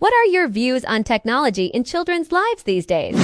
What are your views on technology in children's lives these days?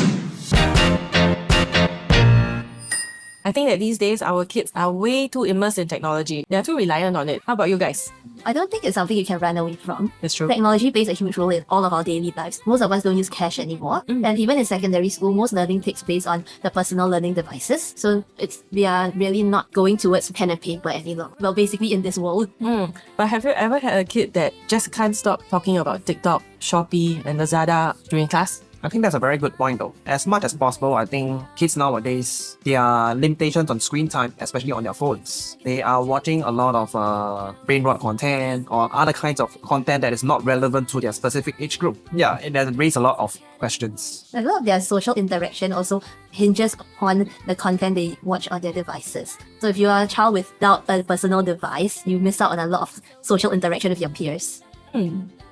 I think that these days our kids are way too immersed in technology. They are too reliant on it. How about you guys? I don't think it's something you can run away from. That's true. Technology plays a huge role in all of our daily lives. Most of us don't use cash anymore. And even in secondary school, most learning takes place on the personal learning devices. So we are really not going towards pen and paper any longer. Well, basically in this world. But have you ever had a kid that just can't stop talking about TikTok, Shopee, and Lazada during class? I think that's a very good point though. As much as possible, I think kids nowadays, there are limitations on screen time, especially on their phones. They are watching a lot of brain rot content or other kinds of content that is not relevant to their specific age group. Yeah, it has raised a lot of questions. A lot of their social interaction also hinges on the content they watch on their devices. So if you are a child without a personal device, you miss out on a lot of social interaction with your peers.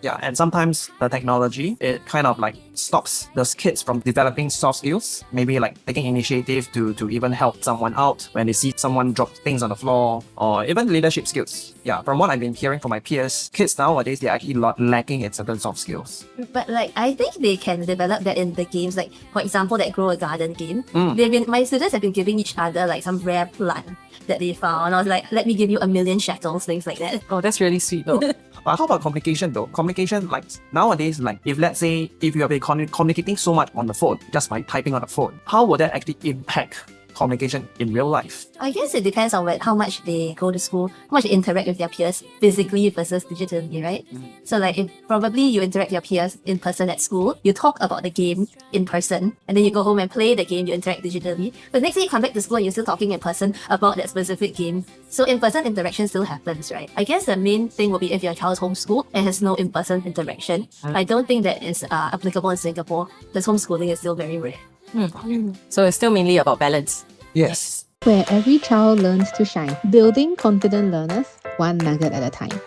Yeah, and sometimes the technology, it kind of like stops those kids from developing soft skills, maybe like taking initiative to even help someone out when they see someone drop things on the floor, or even leadership skills. Yeah, from what I've been hearing from my peers, kids nowadays, they're actually lacking in certain soft skills. But I think they can develop that in the games, like for example, that Grow a Garden game. My students have been giving each other like some rare plant that they found. I was like, let me give you 1,000,000 shekels, things like that. Oh, that's really sweet though. But how about communication though? Communication, like nowadays, like if let's say, if you have been communicating so much on the phone, just by typing on the phone, how would that actually impact communication in real life? I guess it depends on how much they go to school, how much they interact with their peers physically versus digitally, right? So like if probably you interact with your peers in person at school, you talk about the game in person, and then you go home and play the game, you interact digitally. But next day you come back to school and you're still talking in person about that specific game. So in-person interaction still happens, right? I guess the main thing will be if your child is homeschooled and has no in-person interaction. I don't think that is applicable in Singapore because homeschooling is still very rare. So it's still mainly about balance. Yes. Where every child learns to shine, building confident learners one nugget at a time.